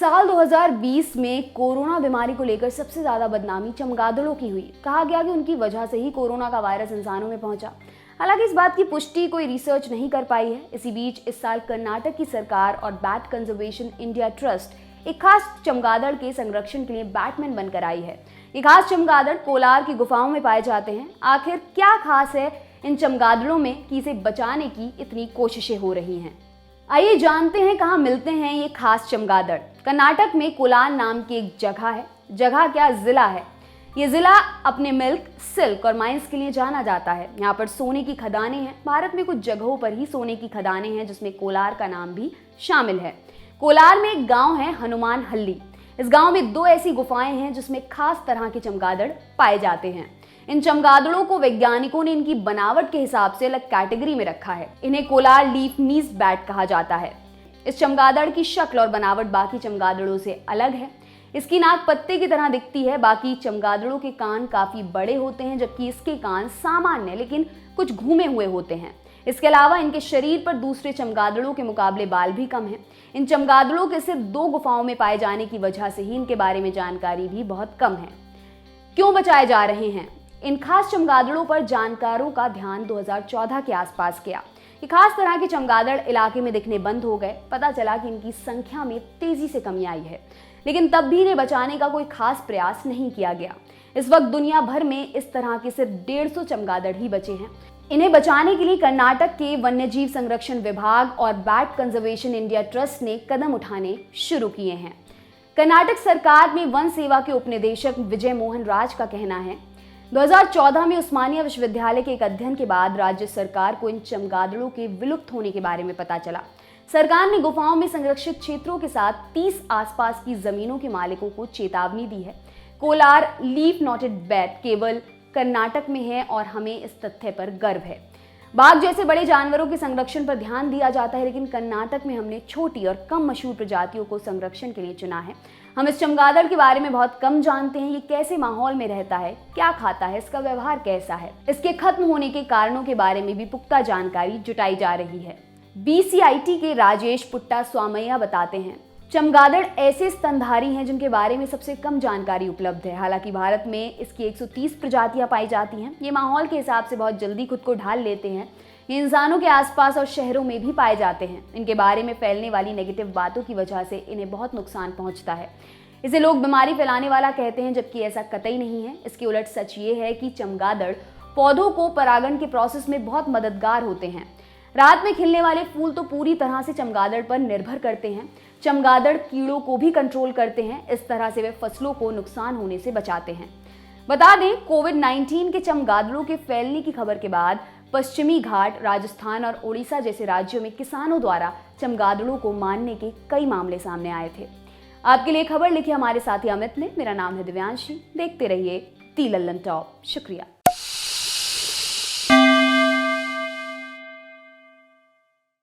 साल 2020 में कोरोना बीमारी को लेकर सबसे ज्यादा बदनामी चमगादड़ों की हुई। कहा गया कि उनकी वजह से ही कोरोना का वायरस इंसानों में पहुंचा। हालांकि इस बात की पुष्टि कोई रिसर्च नहीं कर पाई है। इसी बीच इस साल कर्नाटक की सरकार और बैट कंजर्वेशन इंडिया ट्रस्ट एक खास चमगादड़ के संरक्षण के लिए बैटमैन बनकर आई है। ये खास चमगादड़ कोलार की गुफाओं में पाए जाते हैं। आखिर क्या खास है इन चमगादड़ों में कि इसे बचाने की इतनी कोशिशें हो रही हैं? आइए जानते हैं कहाँ मिलते हैं ये खास चमगादड़। कर्नाटक में कोलार नाम की एक जगह है। जगह क्या, जिला है। ये जिला अपने मिल्क, सिल्क और माइंस के लिए जाना जाता है। यहाँ पर सोने की खदानें हैं। भारत में कुछ जगहों पर ही सोने की खदानें हैं, जिसमें कोलार का नाम भी शामिल है। कोलार में एक गांव है हनुमान हल्ली। इस गांव में 2 ऐसी गुफाएं हैं जिसमें खास तरह के चमगादड़ पाए जाते हैं। इन चमगादड़ों को वैज्ञानिकों ने इनकी बनावट के हिसाब से अलग कैटेगरी में रखा है। इन्हें कोलार लीफ नीस बैट कहा जाता है। इस चमगादड़ की शक्ल और बनावट बाकी चमगादड़ों से अलग है। इसकी नाक पत्ते की तरह दिखती है। बाकी चमगादड़ों के कान काफी बड़े होते हैं, जबकि इसके कान सामान्य लेकिन कुछ घूमे हुए होते हैं। इसके अलावा इनके शरीर पर दूसरे चमगादड़ों के मुकाबले बाल भी कम हैं। इन चमगादड़ों के सिर्फ 2 गुफाओं में पाए जाने की वजह से ही इनके बारे में जानकारी भी बहुत कम है। क्यों बचाए जा रहे हैं? इन खास चमगादड़ों पर जानकारों का ध्यान 2014 के आसपास गया। ये खास तरह के चमगादड़ इलाके में दिखने बंद हो गए। पता चला कि इनकी संख्या में तेजी से कमी आई है, लेकिन तब भी इन्हें बचाने का कोई खास प्रयास नहीं किया गया। इस वक्त दुनिया भर में इस तरह के सिर्फ 150 चमगादड़ ही बचे हैं। इन्हें बचाने के लिए कर्नाटक के वन्यजीव संरक्षण विभाग और बैट कंजर्वेशन इंडिया ट्रस्ट ने कदम उठाने शुरू किए हैं। कर्नाटक सरकार में वन सेवा के उपनिदेशक विजय मोहन राज का कहना है, 2014 में उस्मानिया विश्वविद्यालय के एक अध्ययन के बाद राज्य सरकार को इन चमगादड़ों के विलुप्त होने के बारे में पता चला। सरकार ने गुफाओं में संरक्षित क्षेत्रों के साथ 30 आसपास की जमीनों के मालिकों को चेतावनी दी है। कोलार लीफ नॉटेड बैट केवल कर्नाटक में है और हमें इस तथ्य पर गर्व है। बाघ जैसे बड़े जानवरों के संरक्षण पर ध्यान दिया जाता है, लेकिन कर्नाटक में हमने छोटी और कम मशहूर प्रजातियों को संरक्षण के लिए चुना है। हम इस चमगादड़ के बारे में बहुत कम जानते हैं। ये कैसे माहौल में रहता है, क्या खाता है, इसका व्यवहार कैसा है, इसके खत्म होने के कारणों के बारे में भी पुख्ता जानकारी जुटाई जा रही है। BCIT के राजेश पुट्टा स्वामैया बताते हैं, चमगादड़ ऐसे स्तनधारी हैं जिनके बारे में सबसे कम जानकारी उपलब्ध है। हालांकि भारत में इसकी 130 प्रजातियां पाई जाती हैं। ये माहौल के हिसाब से बहुत जल्दी खुद को ढाल लेते हैं। ये इंसानों के आसपास और शहरों में भी पाए जाते हैं। इनके बारे में फैलने वाली नेगेटिव बातों की वजह से इन्हें बहुत नुकसान पहुंचता है। इसे लोग बीमारी फैलाने वाला कहते हैं, जबकि ऐसा कतई नहीं है। इसके उलट सच ये है कि चमगादड़ पौधों को परागण के प्रोसेस में बहुत मददगार होते हैं। रात में खिलने वाले फूल तो पूरी तरह से चमगादड़ पर निर्भर करते हैं। चमगादड़ कीड़ों को भी कंट्रोल करते हैं। इस तरह से वे फसलों को नुकसान होने से बचाते हैं। बता दें, कोविड-19 के चमगादड़ों के फैलने की खबर के बाद पश्चिमी घाट, राजस्थान और ओडिशा जैसे राज्यों में किसानों द्वारा चमगादड़ों को मारने के कई मामले सामने आए थे। आपके लिए खबर लिखी हमारे साथी अमित ने। मेरा नाम है दिव्यांशी। देखते रहिए दी लल्लन टॉप। शुक्रिया।